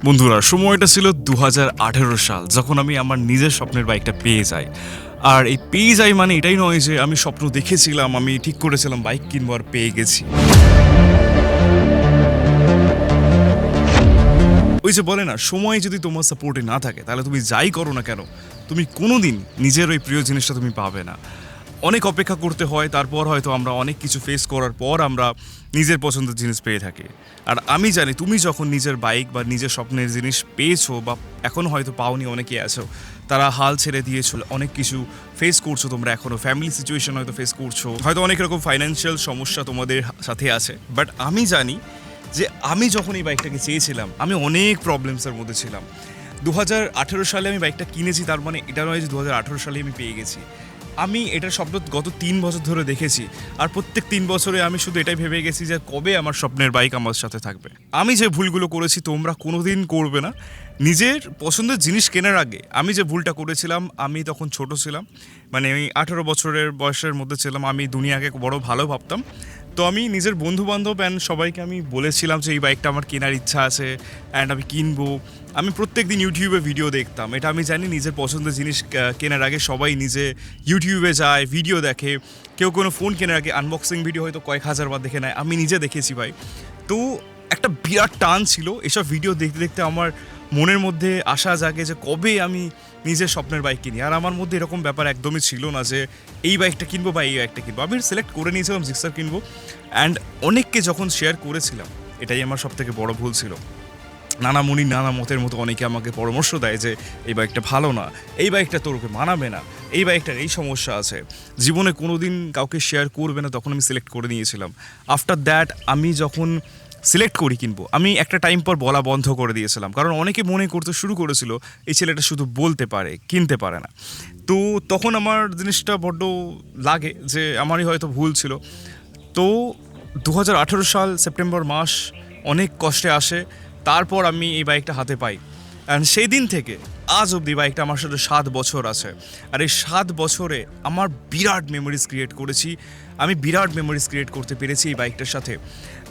বন্ধুরা, সময়টা ছিল 2018 সাল, যখন আমি আমার নিজের স্বপ্নের বাইকটা পেয়ে যাই। আর এই পেয়ে যাই মানে এটাই নয় যে আমি স্বপ্ন দেখেছিলাম, আমি ঠিক করেছিলাম বাইক কিনবো আর পেয়ে গেছি। ওই যে বলে না, সময় যদি তোমার সাপোর্টে না থাকে তাহলে তুমি যাই করো না কেন, তুমি কোনোদিন নিজের ওই প্রিয় জিনিসটা তুমি পাবে না। অনেক অপেক্ষা করতে হয়, তারপর হয়তো আমরা অনেক কিছু ফেস করার পর আমরা নিজের পছন্দের জিনিস পেয়ে থাকি। আর আমি জানি তুমি যখন নিজের বাইক বা নিজের স্বপ্নের জিনিস পেয়েছো বা এখন হয়তো পাওনি, অনেকে আছো তারা হাল ছেড়ে দিয়েছো, অনেক কিছু ফেস করছো, তোমরা এখনও ফ্যামিলি সিচুয়েশন হয়তো ফেস করছো, হয়তো অনেক রকম ফাইন্যান্সিয়াল সমস্যা তোমাদের সাথে আছে। বাট আমি জানি যে আমি যখন এই বাইকটাকে চেয়েছিলাম আমি অনেক প্রবলেমসের মধ্যে ছিলাম। 2018 সালে আমি বাইকটা কিনেছি, তার মানে এটা নয় যে 2018 সালে আমি পেয়ে গেছি। আমি এটার স্বপ্ন গত 3 বছর ধরে দেখেছি, আর প্রত্যেক 3 বছরে আমি শুধু এটাই ভেবে গেছি যে কবে আমার স্বপ্নের বাইক আমার সাথে থাকবে। আমি যে ভুলগুলো করেছি তোমরা কোনোদিন করবে না। নিজের পছন্দের জিনিস কেনার আগে আমি যে ভুলটা করেছিলাম, আমি তখন ছোট ছিলাম, মানে আমি 18 বছরের বয়সের মধ্যে ছিলাম, আমি দুনিয়াকে বড় ভালো ভাবতাম। তো আমি নিজের বন্ধুবান্ধব অ্যান্ড সবাইকে আমি বলেছিলাম যে এই বাইকটা আমার কেনার ইচ্ছা আছে অ্যান্ড আমি কিনবো। আমি প্রত্যেক দিন ইউটিউবে ভিডিও দেখতাম। এটা আমি জানি, নিজের পছন্দের জিনিস কেনার আগে সবাই নিজে ইউটিউবে যায়, ভিডিও দেখে। কেউ কোনো ফোন কেনার আগে আনবক্সিং ভিডিও হয়তো কয়েক হাজার বার দেখে নেয়, আমি নিজে দেখেছি ভাই। তো একটা বিরাট টান ছিল এসব ভিডিও দেখতে দেখতে, আমার মনের মধ্যে আশা জাগে যে কবে আমি নিজের স্বপ্নের বাইক কিনি। আর আমার মধ্যে এরকম ব্যাপার একদমই ছিল না যে এই বাইকটা কিনবো বা এই বাইকটা কিনবো। আমি সিলেক্ট করে নিয়েছিলাম জিক্সার কিনবো, অ্যান্ড অনেককে যখন শেয়ার করেছিলাম, এটাই আমার সবথেকে বড় ভুল ছিল। নানা মুনি নানা মতের মতো অনেকে আমাকে পরামর্শ দেয় যে এই বাইকটা ভালো না, এই বাইকটা তোরকে মানাবে না, এই বাইকটার এই সমস্যা আছে, জীবনে কোনো দিন কাউকে শেয়ার করবে না। তখন আমি সিলেক্ট করে নিয়েছিলাম। আফটার দ্যাট আমি যখন সিলেক্ট করি কিনবো, আমি একটা টাইম পর বলা বন্ধ করে দিয়েছিলাম, কারণ অনেকে মনে করতে শুরু করেছিল এই ছেলেটা শুধু বলতে পারে, কিনতে পারে না। তো তখন আমার জিনিসটা বড্ড লাগে যে আমারই হয়তো ভুল ছিল। তো 2018 সাল সেপ্টেম্বর মাস অনেক কষ্টে আসে, তারপর আমি এই বাইকটা হাতে পাই। অ্যান্ড সেই দিন থেকে আজ অবধি বাইকটা আমার সাথে 7 বছর আছে। আর এই 7 বছরে আমার বিরাট মেমোরিজ ক্রিয়েট করেছি, আমি বিরাট মেমোরিজ ক্রিয়েট করতে পেরেছি এই বাইকটার সাথে।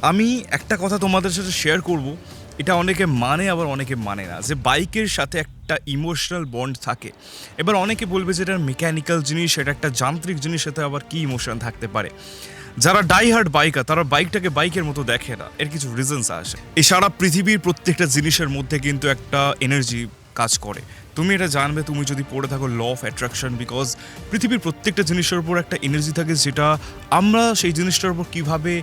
আমি একটা কথা তোমাদের সাথে শেয়ার করব, এটা অনেকে মানে আবার অনেকে মানে না, যে বাইকের সাথে একটা ইমোশনাল বন্ড থাকে। এবার অনেকে বলবে যে এটা মেকানিক্যাল জিনিস, এটা একটা যান্ত্রিক জিনিস, সাথে আবার কী ইমোশন থাকতে পারে। যারা ডাই হার্ড বাইকার তারা বাইকটাকে বাইকের মতো দেখে না, এর কিছু রিজনস আসে। এই সারা পৃথিবীর প্রত্যেকটা জিনিসের মধ্যে কিন্তু একটা এনার্জি কাজ করে। তুমি এটা জানবে তুমি যদি পড়ে থাকো ল অফ অ্যাট্রাকশন, বিকজ পৃথিবীর প্রত্যেকটা জিনিসের উপর একটা এনার্জি থাকে, যেটা আমরা সেই জিনিসটার উপর কীভাবে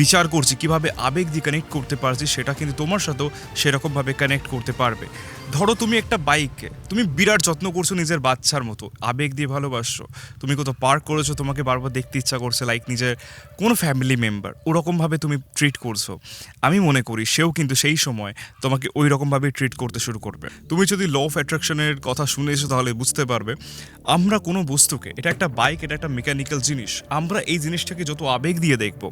বিচার করছি, কীভাবে আবেগ দিয়ে কানেক্ট করতে পারছি, সেটা কিন্তু তোমার সাথেও সেরকমভাবে কানেক্ট করতে পারবে। ধরো তুমি একটা বাইককে তুমি বিরাট যত্ন করছো, নিজের বাচ্চার মতো আবেগ দিয়ে ভালোবাসছো, তুমি কোথাও পার্ক করেছো, তোমাকে বারবার দেখতে ইচ্ছা করছে, লাইক নিজের কোনো ফ্যামিলি মেম্বার, ওরকমভাবে তুমি ট্রিট করছো। আমি মনে করি সেও কিন্তু সেই সময় তোমাকে ওই রকমভাবে ট্রিট করতে শুরু করবে। তুমি যদি ল অফ অ্যাট্রাকশনের কথা শুনেছো তাহলে বুঝতে পারবে, আমরা কোনো বস্তুকে, এটা একটা বাইক, এটা একটা মেকানিক্যাল জিনিস, আমরা এই জিনিসটাকে যত আবেগ দিয়ে দেখবো,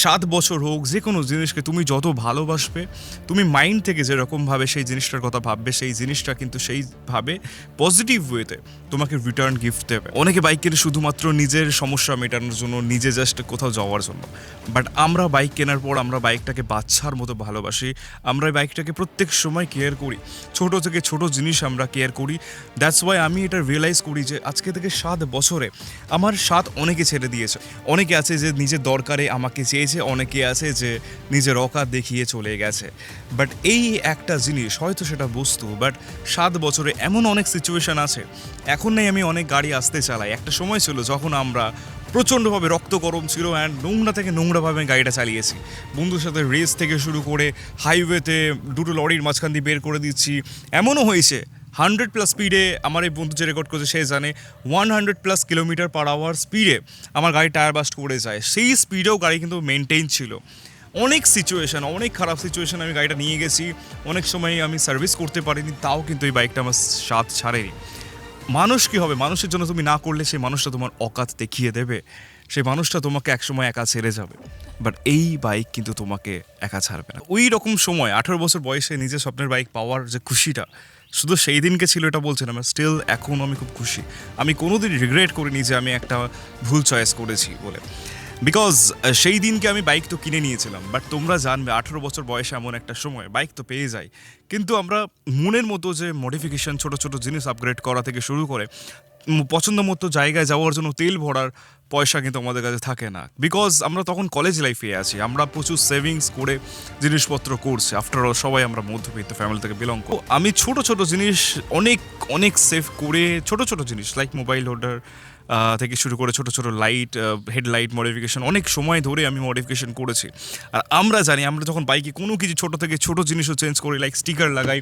7 বছর হোক, যে কোনো জিনিসকে তুমি যত ভালোবাসবে, তুমি মাইন্ড থেকে যেরকমভাবে সেই জিনিসটার কথা ভাববে, সেই জিনিসটা কিন্তু সেইভাবে পজিটিভ ওয়েতে তোমাকে রিটার্ন গিফট দেবে। অনেকে বাইক কেনে শুধুমাত্র নিজের সমস্যা মেটানোর জন্য, নিজে জাস্ট কোথাও যাওয়ার জন্য। বাট আমরা বাইক কেনার পর আমরা বাইকটাকে বাচ্চার মতো ভালোবাসি, আমরা বাইকটাকে প্রত্যেক সময় কেয়ার করি, ছোট থেকে ছোট জিনিস আমরা কেয়ার করি। দ্যাটস ওয়াই আমি এটা রিয়েলাইজ করি যে আজকে থেকে 7 বছরে আমার সাথ অনেকে ছেড়ে দিয়েছে। অনেকে আছে যে নিজের দরকারে আমাকে চেয়েছে, অনেকে আছে যে নিজের অকাত দেখিয়ে চলে গেছে। বাট এই একটা জিনিস, হয়তো সেটা বস্তু, বাট 7 বছরে এমন অনেক সিচুয়েশান আছে। এখন নেই, আমি অনেক গাড়ি আসতে চালাই, একটা সময় ছিল যখন আমরা প্রচণ্ডভাবে রক্ত গরম ছিল অ্যান্ড নোংরা থেকে নোংরাভাবে গাড়িটা চালিয়েছি। বন্ধুর সাথে রেস থেকে শুরু করে হাইওয়েতে দুটো লরির মাঝখান দিয়ে বের করে দিচ্ছি। এমনও হয়েছে 100+ স্পিডে, আমার এই বন্ধু যে রেকর্ড করেছে সে জানে, 100+ কিলোমিটার/আওয়ার স্পিডে আমার গাড়ি টায়ার বাস্ট করে যায়। সেই স্পিডেও গাড়ি কিন্তু মেনটেন ছিল। অনেক সিচুয়েশান, অনেক খারাপ সিচুয়েশান আমি গাড়িটা নিয়ে গেছি, অনেক সময় আমি সার্ভিস করতে পারিনি, তাও কিন্তু এই বাইকটা আমার সাথ ছাড়েনি। মানুষ কী হবে, মানুষের জন্য তুমি না করলে সেই মানুষটা তোমার অকাত দেখিয়ে দেবে, সেই মানুষটা তোমাকে একসময় একা ছেড়ে যাবে। বাট এই বাইক কিন্তু তোমাকে একা ছাড়বে না। ওই রকম সময় 18 বছর বয়সে নিজের স্বপ্নের বাইক পাওয়ার যে খুশিটা, শুধু সেই দিনকে ছিল এটা বলছিলাম, স্টিল এখন আমি খুব খুশি। আমি কোনোদিন রিগ্রেট করিনি যে আমি একটা ভুল চয়েস করেছি বলে। বিকজ সেই দিনকে আমি বাইক তো কিনে নিয়েছিলাম, বাট তোমরা জানবে 18 বছর বয়সে এমন একটা সময় বাইক তো পেয়ে যাই, কিন্তু আমরা মনের মতো যে মডিফিকেশন, ছোট ছোট জিনিস আপগ্রেড করা থেকে শুরু করে পছন্দ মতো জায়গায় যাওয়ার জন্য তেল ভরার পয়সা কিন্তু আমাদের কাছে থাকে না। বিকজ আমরা তখন কলেজ লাইফে আছি, আমরা প্রচুর সেভিংস করে জিনিসপত্র করছি। আফটার অল সবাই আমরা মধ্যবিত্ত ফ্যামিলি থেকে বিলং করি। আমি ছোট ছোট জিনিস অনেক অনেক সেভ করে, ছোট ছোট জিনিস লাইক মোবাইল হোল্ডার থেকে শুরু করে ছোট ছোট লাইট, হেডলাইট মডিফিকেশন অনেক সময় ধরে আমি মডিফিকেশন করেছি। আর আমরা জানি, আমরা যখন বাইকে কোনো কিছু ছোট থেকে ছোট জিনিসও চেঞ্জ করি, লাইক স্টিকার লাগাই,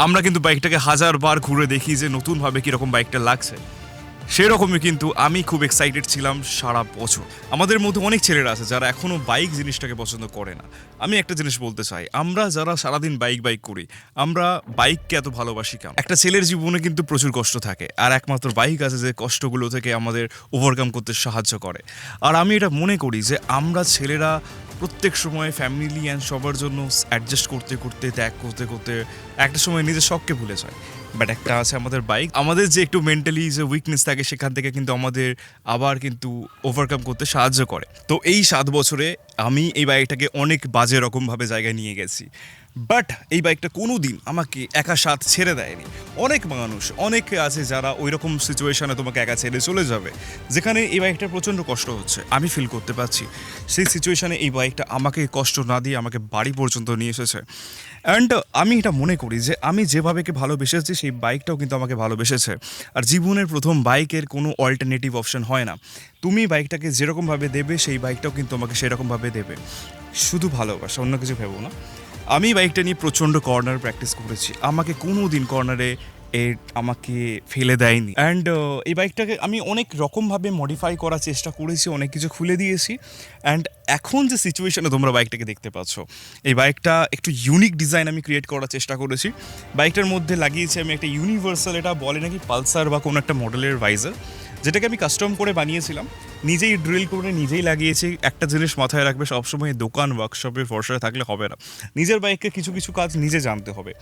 আমরা কিন্তু বাইকটাকে 1000 বার ঘুরে দেখি যে নতুনভাবে কীরকম বাইকটা লাগছে। সেরকমই কিন্তু আমি খুব এক্সাইটেড ছিলাম সারা বছর। আমাদের মধ্যে অনেক ছেলেরা আছে যারা এখনও বাইক জিনিসটাকে পছন্দ করে না। আমি একটা জিনিস বলতে চাই, আমরা যারা সারাদিন বাইক করি, আমরা বাইককে এত ভালোবাসি কেন? একটা ছেলের জীবনে কিন্তু প্রচুর কষ্ট থাকে, আর একমাত্র বাইক আছে যে কষ্টগুলো থেকে আমাদের ওভারকাম করতে সাহায্য করে। আর আমি এটা মনে করি যে আমরা ছেলেরা প্রত্যেক সময় ফ্যামিলি অ্যান্ড সবার জন্য অ্যাডজাস্ট করতে করতে, ত্যাগ করতে করতে একটা সময় নিজের শখকে ভুলে যায়। বাট একটা আছে আমাদের বাইক, আমাদের যে একটু মেন্টালি যে উইকনেস থাকে সেখান থেকে কিন্তু আমাদের আবার কিন্তু ওভারকাম করতে সাহায্য করে। তো এই 7 বছরে আমি এই বাইকটাকে অনেক বাজে রকমভাবে জায়গায় নিয়ে গেছি, বাট এই বাইকটা কোনো দিন আমাকে একা সাথ ছেড়ে দেয়নি। অনেক মানুষ, অনেকে আছে যারা ওই রকম সিচুয়েশনে তোমাকে একা ছেড়ে চলে যাবে, যেখানে এই বাইকটার প্রচণ্ড কষ্ট হচ্ছে, আমি ফিল করতে পারছি। সেই সিচুয়েশনে এই বাইকটা আমাকে কষ্ট না দিয়ে আমাকে বাড়ি পর্যন্ত নিয়ে এসেছে। অ্যান্ড আমি এটা মনে করি যে আমি যেভাবে ভালোবেসেছি সেই বাইকটাও কিন্তু আমাকে ভালোবেসেছে। আর জীবনের প্রথম বাইকের কোনো অল্টারনেটিভ অপশন হয় না। তুমি বাইকটাকে যেরকমভাবে দেবে সেই বাইকটাও কিন্তু আমাকে সেরকমভাবে দেবে। শুধু ভালোবাসা, অন্য কিছু ভেবো না। আমি বাইকটা নিয়ে প্রচণ্ড কর্নার প্র্যাকটিস করেছি, আমাকে কোনো দিন কর্নারে আমাকে ফেলে দেয়নি। অ্যান্ড এই বাইকটাকে আমি অনেক রকমভাবে মডিফাই করার চেষ্টা করেছি, অনেক কিছু খুলে দিয়েছি। অ্যান্ড এখন যে সিচুয়েশনে তোমরা বাইকটাকে দেখতে পাচ্ছ, এই বাইকটা একটু ইউনিক ডিজাইন আমি ক্রিয়েট করার চেষ্টা করেছি। বাইকটার মধ্যে লাগিয়েছি আমি একটা ইউনিভার্সাল, এটা বলে নাকি পালসার বা কোনো একটা মডেলের ভাইজার, যেটাকে আমি কাস্টম করে বানিয়েছিলাম, নিজেই ড্রিল করে নিজেই লাগিয়েছি। একটা জিনিস মাথায় রাখবে, সবসময় দোকান ওয়ার্কশপে ভরসায় থাকলে হবে না, নিজের বাইকে কিছু কিছু কাজ নিজে জানতে হবে।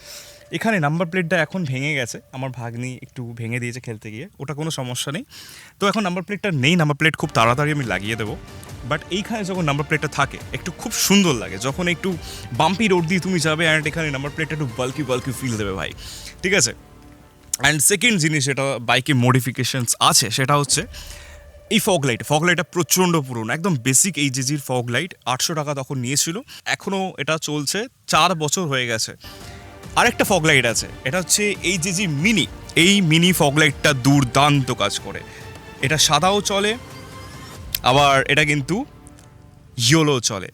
এখানে নাম্বার প্লেটটা এখন ভেঙে গেছে, আমার ভাগ্নি একটু ভেঙে দিয়েছে খেলতে গিয়ে, ওটা কোনো সমস্যা নেই। তো এখন নাম্বার প্লেটটা নেই, নাম্বার প্লেট খুব তাড়াতাড়ি আমি লাগিয়ে দেবো। বাট এইখানে যখন নাম্বার প্লেটটা থাকে একটু খুব সুন্দর লাগে, যখন একটু বাম্পি রোড দিয়ে তুমি যাবে অ্যান্ড এখানে নাম্বার প্লেটটা একটু বাল্কি ফিল দেবে ভাই, ঠিক আছে। অ্যান্ড সেকেন্ড জিনিস যেটা বাইকে মডিফিকেশনস আছে সেটা হচ্ছে এই ফগ লাইটটা প্রচণ্ড পুরনো, একদম বেসিক এই জিজির ফগ লাইট, 800 টাকা তখন নিয়েছিল, এখনও এটা চলছে, 4 বছর হয়ে গেছে। আরেকটা ফগ লাইট আছে, এটা হচ্ছে এই জিজি মিনি, এই মিনি ফগ লাইটটা দুর্দান্ত কাজ করে। এটা সাদাও চলে, আবার এটা কিন্তু ইয়েলো চলে।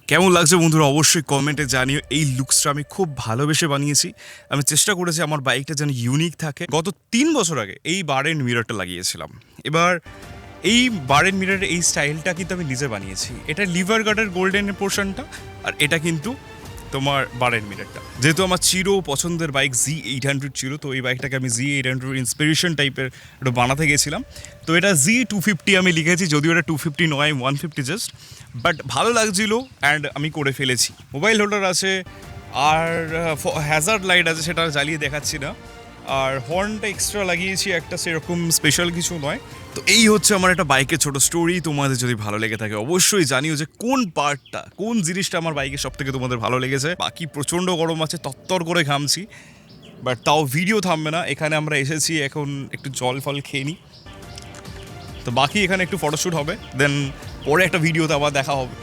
কেমন লাগছে বন্ধুরা অবশ্যই কমেন্টে জানিও। এই লুকসটা আমি খুব ভালোবেসে বানিয়েছি, আমি চেষ্টা করেছি আমার বাইকটা যেন ইউনিক থাকে। গত 3 বছর আগে এই বার এন্ড মিররটা লাগিয়েছিলাম, এবার এই বার এন্ড মিররের এই স্টাইলটা কিন্তু আমি নিজে বানিয়েছি। এটা লিভার গার্ডের গোল্ডেনের পোর্শনটা, আর এটা কিন্তু তোমার বার এন্ড মিররটা। যেহেতু আমার চির পছন্দের বাইক Z800 ছিল, তো এই বাইকটাকে আমি Z800 ইন্সপিরেশন টাইপের একটু বানাতে গেছিলাম। তো এটা Z250 আমি লিখেছি, যদিও এটা 250 নয়, 150 জাস্ট, বাট ভালো লাগছিল অ্যান্ড আমি করে ফেলেছি। মোবাইল হোল্ডার আছে, আর হ্যাজার্ড লাইট আছে, সেটা জ্বালিয়ে দেখাচ্ছি না। আর হর্নটা এক্সট্রা লাগিয়েছি একটা, সেরকম স্পেশাল কিছু নয়। তো এই হচ্ছে আমার একটা বাইকের ছোটো স্টোরি। তোমাদের যদি ভালো লেগে থাকে অবশ্যই জানিও যে কোন পার্টটা, কোন জিনিসটা আমার বাইকের সব থেকে তোমাদের ভালো লেগেছে। বাকি প্রচণ্ড গরম আছে, তত্তর করে ঘামছি, বাট তাও ভিডিও থামবে না। এখানে আমরা এসেছি, এখন একটু জল ফল খেয়ে নিই, তো বাকি এখানে একটু ফটোশ্যুট হবে, দেন পরে একটা ভিডিওতে আবার দেখা হবে।